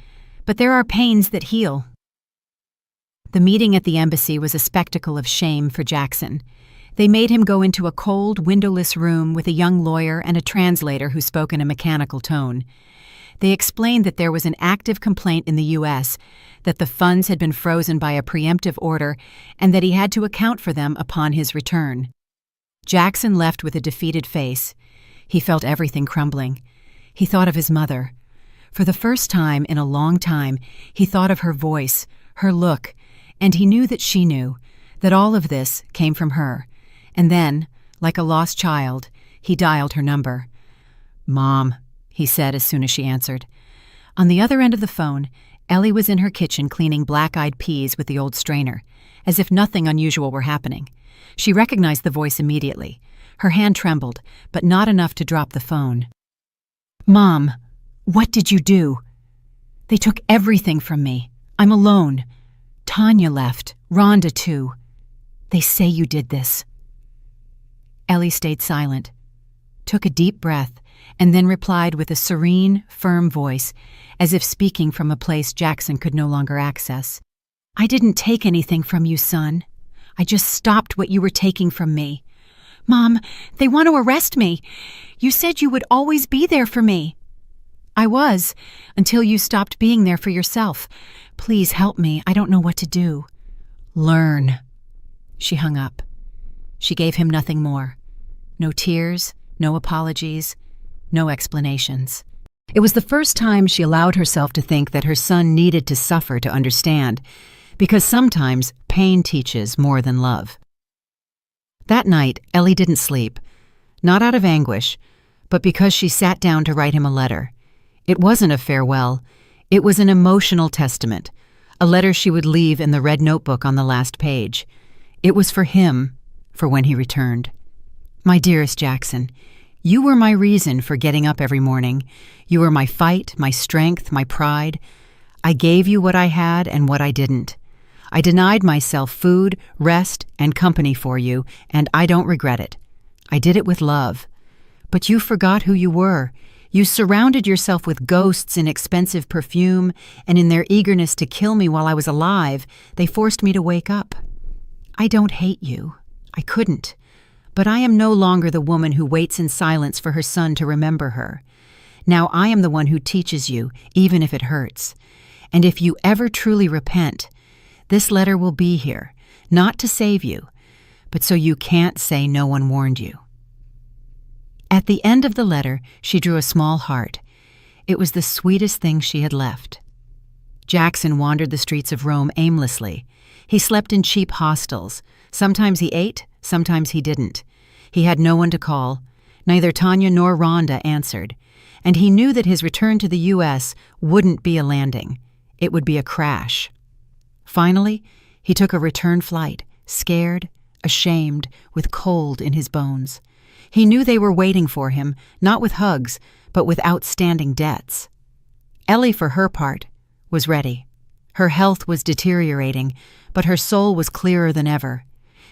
But there are pains that heal." The meeting at the embassy was a spectacle of shame for Jackson. They made him go into a cold, windowless room with a young lawyer and a translator who spoke in a mechanical tone. They explained that there was an active complaint in the U.S., that the funds had been frozen by a preemptive order, and that he had to account for them upon his return. Jackson left with a defeated face. He felt everything crumbling. He thought of his mother. For the first time in a long time, he thought of her voice, her look, and he knew that she knew, that all of this came from her. And then, like a lost child, he dialed her number. "Mom," he said as soon as she answered. On the other end of the phone, Ellie was in her kitchen cleaning black-eyed peas with the old strainer, as if nothing unusual were happening. She recognized the voice immediately. Her hand trembled, but not enough to drop the phone. "Mom, what did you do? They took everything from me. I'm alone. Tanya left, Rhonda too. They say you did this." Ellie stayed silent, took a deep breath, and then replied with a serene, firm voice, as if speaking from a place Jackson could no longer access. "I didn't take anything from you, son. I just stopped what you were taking from me. Mom, they want to arrest me. You said you would always be there for me." "I was, until you stopped being there for yourself. Please help me. I don't know what to do." "Learn." She hung up. She gave him nothing more. No tears, no apologies, no explanations. It was the first time she allowed herself to think that her son needed to suffer to understand, because sometimes pain teaches more than love. That night, Ellie didn't sleep, not out of anguish, but because she sat down to write him a letter. It wasn't a farewell. It was an emotional testament, a letter she would leave in the red notebook on the last page. It was for him, for when he returned. "My dearest Jackson, you were my reason for getting up every morning. You were my fight, my strength, my pride. I gave you what I had and what I didn't. I denied myself food, rest, and company for you, and I don't regret it. I did it with love. But you forgot who you were. You surrounded yourself with ghosts in expensive perfume, and in their eagerness to kill me while I was alive, they forced me to wake up. I don't hate you. I couldn't. But I am no longer the woman who waits in silence for her son to remember her. Now I am the one who teaches you, even if it hurts. And if you ever truly repent, this letter will be here, not to save you, but so you can't say no one warned you." At the end of the letter, she drew a small heart. It was the sweetest thing she had left. Jackson wandered the streets of Rome aimlessly. He slept in cheap hostels. Sometimes he ate, sometimes he didn't. He had no one to call. Neither Tanya nor Rhonda answered. And he knew that his return to the U.S. wouldn't be a landing. It would be a crash. Finally, he took a return flight, scared, ashamed, with cold in his bones. He knew they were waiting for him, not with hugs, but with outstanding debts. Ellie, for her part, was ready. Her health was deteriorating, but her soul was clearer than ever.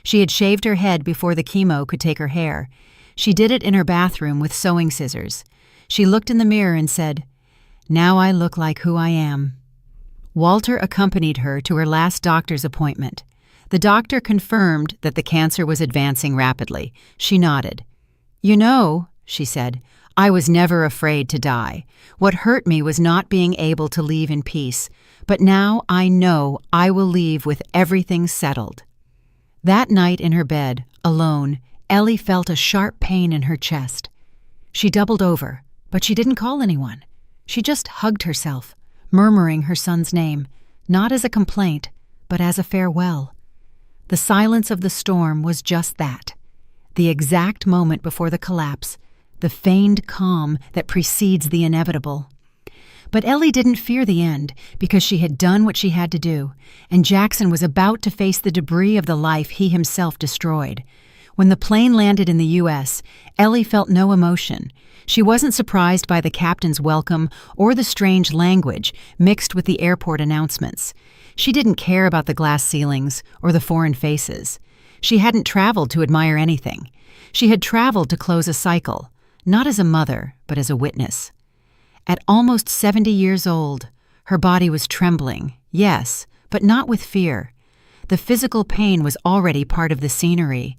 She had shaved her head before the chemo could take her hair. She did it in her bathroom with sewing scissors. She looked in the mirror and said, "Now I look like who I am." Walter accompanied her to her last doctor's appointment. The doctor confirmed that the cancer was advancing rapidly. She nodded. "You know," she said, "I was never afraid to die. What hurt me was not being able to leave in peace. But now I know I will leave with everything settled." That night in her bed, alone, Ellie felt a sharp pain in her chest. She doubled over, but she didn't call anyone. She just hugged herself, murmuring her son's name, not as a complaint, but as a farewell. The silence of the storm was just that, the exact moment before the collapse, the feigned calm that precedes the inevitable. But Ellie didn't fear the end because she had done what she had to do, and Jackson was about to face the debris of the life he himself destroyed. When the plane landed in the U.S., Ellie felt no emotion. She wasn't surprised by the captain's welcome or the strange language mixed with the airport announcements. She didn't care about the glass ceilings or the foreign faces. She hadn't traveled to admire anything. She had traveled to close a cycle, not as a mother, but as a witness. At almost 70 years old, her body was trembling, yes, but not with fear. The physical pain was already part of the scenery.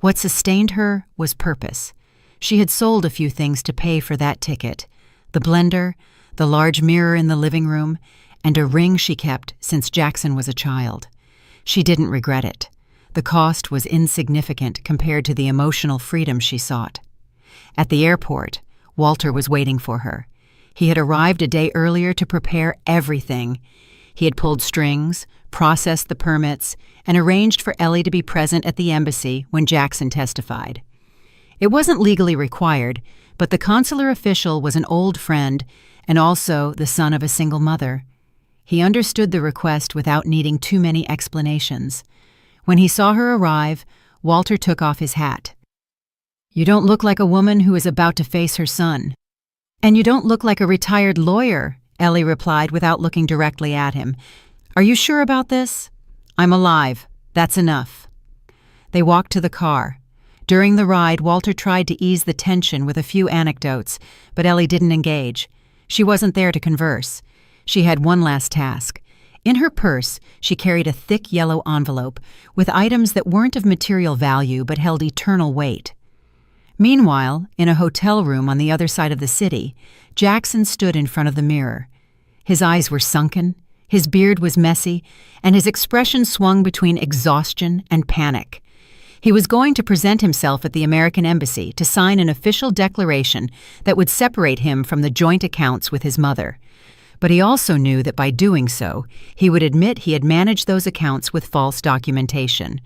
What sustained her was purpose. She had sold a few things to pay for that ticket: the blender, the large mirror in the living room, and a ring she kept since Jackson was a child. She didn't regret it. The cost was insignificant compared to the emotional freedom she sought. At the airport, Walter was waiting for her. He had arrived a day earlier to prepare everything. He had pulled strings, processed the permits, and arranged for Ellie to be present at the embassy when Jackson testified. It wasn't legally required, but the consular official was an old friend and also the son of a single mother. He understood the request without needing too many explanations. When he saw her arrive, Walter took off his hat. "You don't look like a woman who is about to face her son." "And you don't look like a retired lawyer," Ellie replied without looking directly at him. "Are you sure about this?" "I'm alive. That's enough." They walked to the car. During the ride, Walter tried to ease the tension with a few anecdotes, but Ellie didn't engage. She wasn't there to converse. She had one last task. In her purse, she carried a thick yellow envelope with items that weren't of material value but held eternal weight. Meanwhile, in a hotel room on the other side of the city, Jackson stood in front of the mirror. His eyes were sunken, his beard was messy, and his expression swung between exhaustion and panic. He was going to present himself at the American Embassy to sign an official declaration that would separate him from the joint accounts with his mother. But he also knew that by doing so, he would admit he had managed those accounts with false documentation.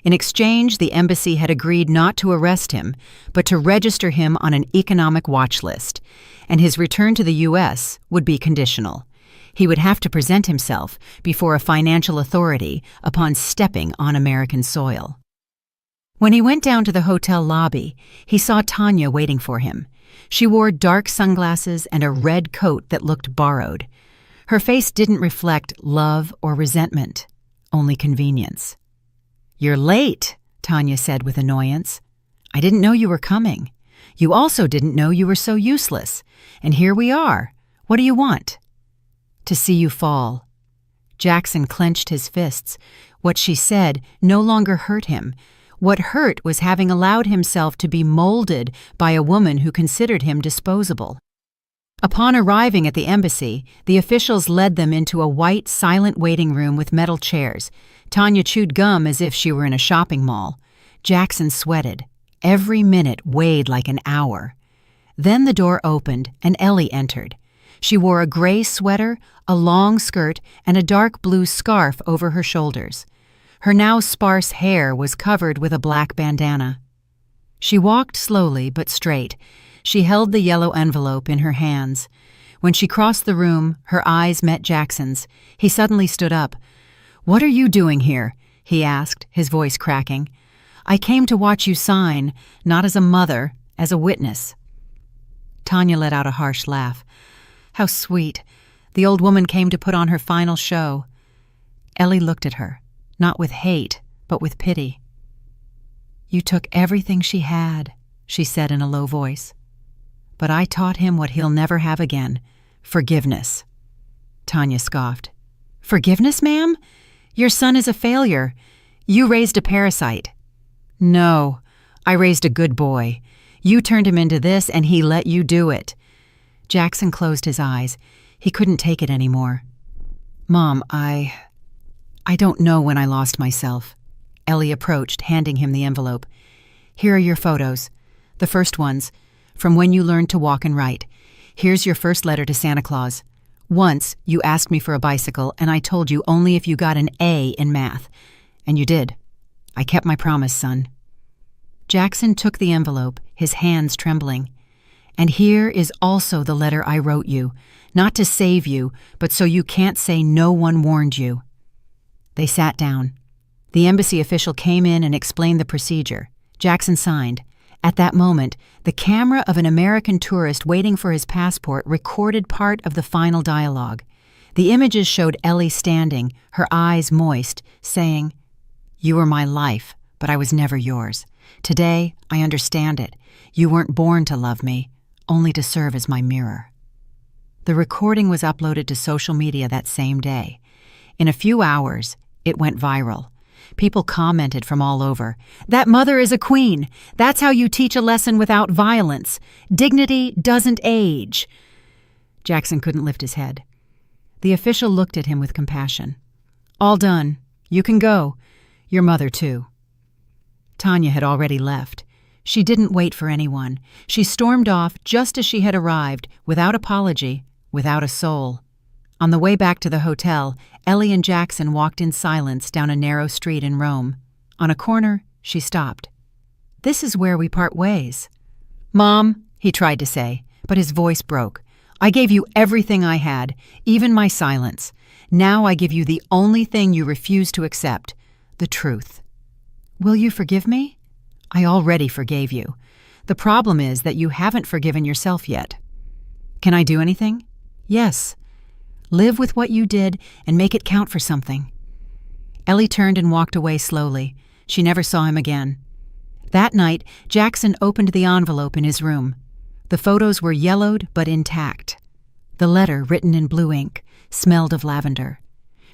In exchange, the embassy had agreed not to arrest him, but to register him on an economic watch list, and his return to the U.S. would be conditional. He would have to present himself before a financial authority upon stepping on American soil. When he went down to the hotel lobby, he saw Tanya waiting for him. She wore dark sunglasses and a red coat that looked borrowed. Her face didn't reflect love or resentment, only convenience. "You're late," Tanya said with annoyance. "I didn't know you were coming. You also didn't know you were so useless. And here we are. What do you want?" "To see you fall." Jackson clenched his fists. What she said no longer hurt him. What hurt was having allowed himself to be molded by a woman who considered him disposable. Upon arriving at the embassy, the officials led them into a white, silent waiting room with metal chairs. Tanya chewed gum as if she were in a shopping mall. Jackson sweated. Every minute weighed like an hour. Then the door opened and Ellie entered. She wore a gray sweater, a long skirt, and a dark blue scarf over her shoulders. Her now sparse hair was covered with a black bandana. She walked slowly but straight. She held the yellow envelope in her hands. When she crossed the room, her eyes met Jackson's. He suddenly stood up. "What are you doing here?" he asked, his voice cracking. "I came to watch you sign, not as a mother, as a witness." Tanya let out a harsh laugh. "How sweet. The old woman came to put on her final show." Ellie looked at her. Not with hate, but with pity. "You took everything she had," she said in a low voice. "But I taught him what he'll never have again, forgiveness." Tanya scoffed. "Forgiveness, ma'am? Your son is a failure. You raised a parasite." "No, I raised a good boy. You turned him into this and he let you do it." Jackson closed his eyes. He couldn't take it anymore. "Mom, I don't know when I lost myself." Ellie approached, handing him the envelope. "Here are your photos. The first ones, from when you learned to walk and write. Here's your first letter to Santa Claus. Once, you asked me for a bicycle, and I told you only if you got an A in math. And you did. I kept my promise, son." Jackson took the envelope, his hands trembling. "And here is also the letter I wrote you, not to save you, but so you can't say no one warned you." They sat down. The embassy official came in and explained the procedure. Jackson signed. At that moment, the camera of an American tourist waiting for his passport recorded part of the final dialogue. The images showed Ellie standing, her eyes moist, saying, "You were my life, but I was never yours. Today, I understand it. You weren't born to love me, only to serve as my mirror." The recording was uploaded to social media that same day. In a few hours, it went viral. People commented from all over. "That mother is a queen. That's how you teach a lesson without violence. Dignity doesn't age." Jackson couldn't lift his head. The official looked at him with compassion. "All done. You can go. Your mother, too." Tanya had already left. She didn't wait for anyone. She stormed off just as she had arrived, without apology, without a soul. On the way back to the hotel, Ellie and Jackson walked in silence down a narrow street in Rome. On a corner, she stopped. "This is where we part ways." "Mom," he tried to say, but his voice broke. "I gave you everything I had, even my silence. Now I give you the only thing you refuse to accept, the truth." "Will you forgive me?" "I already forgave you. The problem is that you haven't forgiven yourself yet." "Can I do anything?" "Yes. Live with what you did and make it count for something." Ellie turned and walked away slowly. She never saw him again. That night, Jackson opened the envelope in his room. The photos were yellowed but intact. The letter, written in blue ink, smelled of lavender.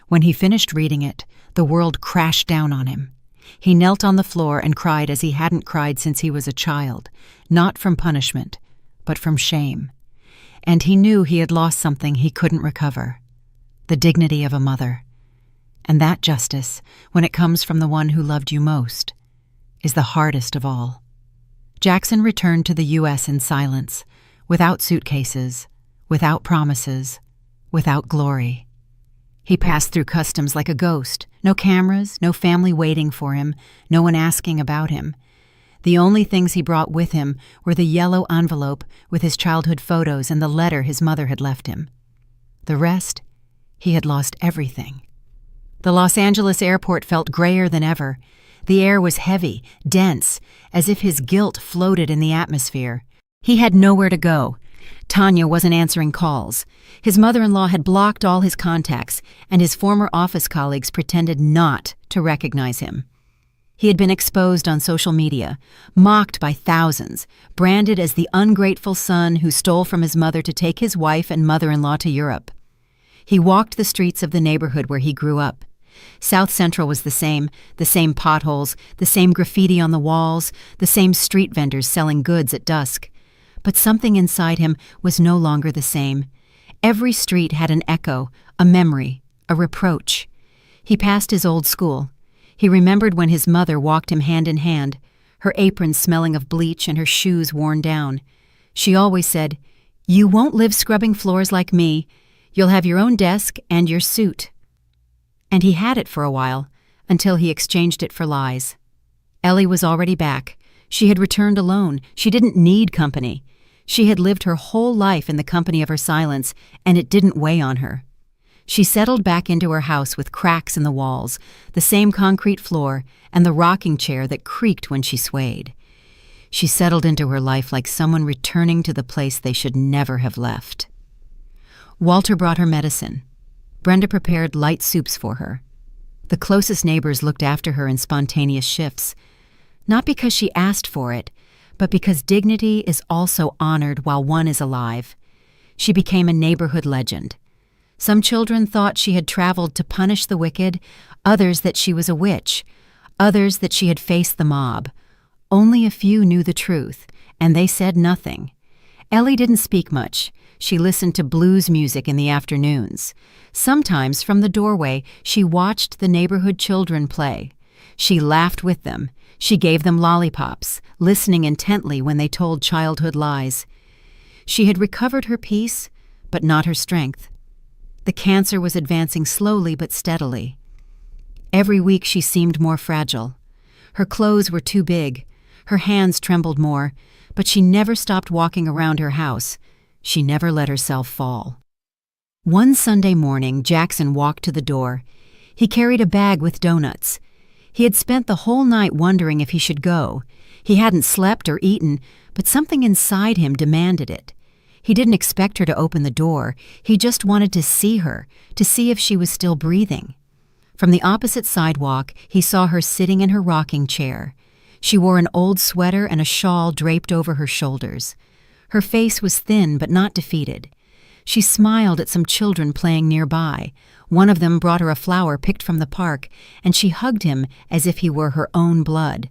When he finished reading it, the world crashed down on him. He knelt on the floor and cried as he hadn't cried since he was a child, not from punishment, but from shame. And he knew he had lost something he couldn't recover, the dignity of a mother. And that justice, when it comes from the one who loved you most, is the hardest of all. Jackson returned to the U.S. in silence, without suitcases, without promises, without glory. He passed through customs like a ghost, no cameras, no family waiting for him, no one asking about him. The only things he brought with him were the yellow envelope with his childhood photos and the letter his mother had left him. The rest, he had lost everything. The Los Angeles airport felt grayer than ever. The air was heavy, dense, as if his guilt floated in the atmosphere. He had nowhere to go. Tanya wasn't answering calls. His mother-in-law had blocked all his contacts, and his former office colleagues pretended not to recognize him. He had been exposed on social media, mocked by thousands, branded as the ungrateful son who stole from his mother to take his wife and mother-in-law to Europe. He walked the streets of the neighborhood where he grew up. South Central was the same potholes, the same graffiti on the walls, the same street vendors selling goods at dusk. But something inside him was no longer the same. Every street had an echo, a memory, a reproach. He passed his old school. He remembered when his mother walked him hand in hand, her apron smelling of bleach and her shoes worn down. She always said, "You won't live scrubbing floors like me. You'll have your own desk and your suit." And he had it for a while, until he exchanged it for lies. Ellie was already back. She had returned alone. She didn't need company. She had lived her whole life in the company of her silence, and it didn't weigh on her. She settled back into her house with cracks in the walls, the same concrete floor, and the rocking chair that creaked when she swayed. She settled into her life like someone returning to the place they should never have left. Walter brought her medicine. Brenda prepared light soups for her. The closest neighbors looked after her in spontaneous shifts, not because she asked for it, but because dignity is also honored while one is alive. She became a neighborhood legend. Some children thought she had traveled to punish the wicked, others that she was a witch, others that she had faced the mob. Only a few knew the truth, and they said nothing. Ellie didn't speak much. She listened to blues music in the afternoons. Sometimes from the doorway, she watched the neighborhood children play. She laughed with them. She gave them lollipops, listening intently when they told childhood lies. She had recovered her peace, but not her strength. The cancer was advancing slowly but steadily. Every week she seemed more fragile. Her clothes were too big. Her hands trembled more, but she never stopped walking around her house. She never let herself fall. One Sunday morning, Jackson walked to the door. He carried a bag with donuts. He had spent the whole night wondering if he should go. He hadn't slept or eaten, but something inside him demanded it. He didn't expect her to open the door. He just wanted to see her, to see if she was still breathing. From the opposite sidewalk, he saw her sitting in her rocking chair. She wore an old sweater and a shawl draped over her shoulders. Her face was thin but not defeated. She smiled at some children playing nearby. One of them brought her a flower picked from the park, and she hugged him as if he were her own blood.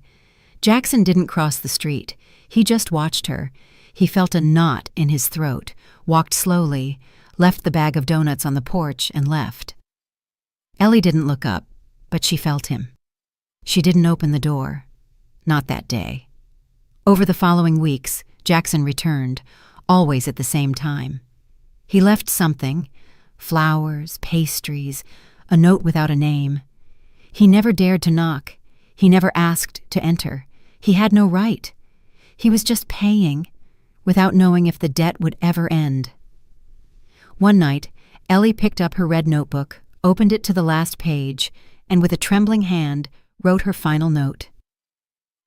Jackson didn't cross the street. He just watched her. He felt a knot in his throat, walked slowly, left the bag of donuts on the porch, and left. Ellie didn't look up, but she felt him. She didn't open the door. Not that day. Over the following weeks, Jackson returned, always at the same time. He left something: flowers, pastries, a note without a name. He never dared to knock. He never asked to enter. He had no right. He was just paying, without knowing if the debt would ever end. One night, Ellie picked up her red notebook, opened it to the last page, and with a trembling hand, wrote her final note.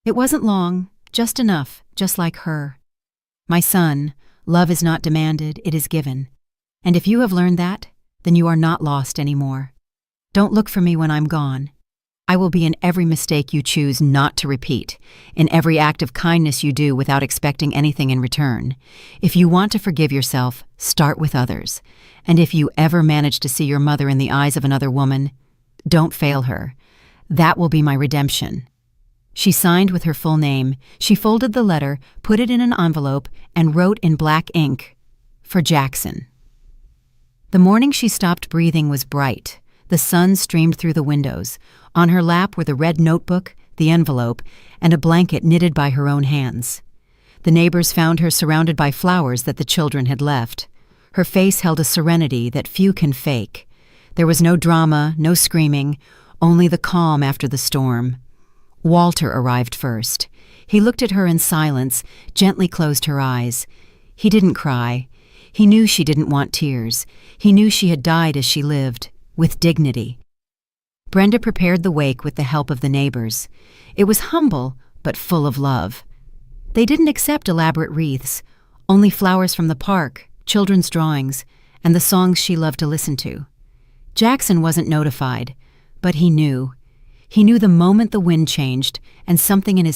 It wasn't long, just enough, just like her. My son, love is not demanded, it is given. And if you have learned that, then you are not lost anymore. Don't look for me when I'm gone. I will be in every mistake you choose not to repeat, in every act of kindness you do without expecting anything in return. If you want to forgive yourself, start with others. And if you ever manage to see your mother in the eyes of another woman, don't fail her. That will be my redemption. She signed with her full name. She folded the letter, put it in an envelope, and wrote in black ink, "For Jackson." The morning she stopped breathing was bright. The sun streamed through the windows. On her lap were the red notebook, the envelope, and a blanket knitted by her own hands. The neighbors found her surrounded by flowers that the children had left. Her face held a serenity that few can fake. There was no drama, no screaming, only the calm after the storm. Walter arrived first. He looked at her in silence, gently closed her eyes. He didn't cry. He knew she didn't want tears. He knew she had died as she lived, with dignity. Brenda prepared the wake with the help of the neighbors. It was humble, but full of love. They didn't accept elaborate wreaths, only flowers from the park, children's drawings, and the songs she loved to listen to. Jackson wasn't notified, but he knew. He knew the moment the wind changed and something in his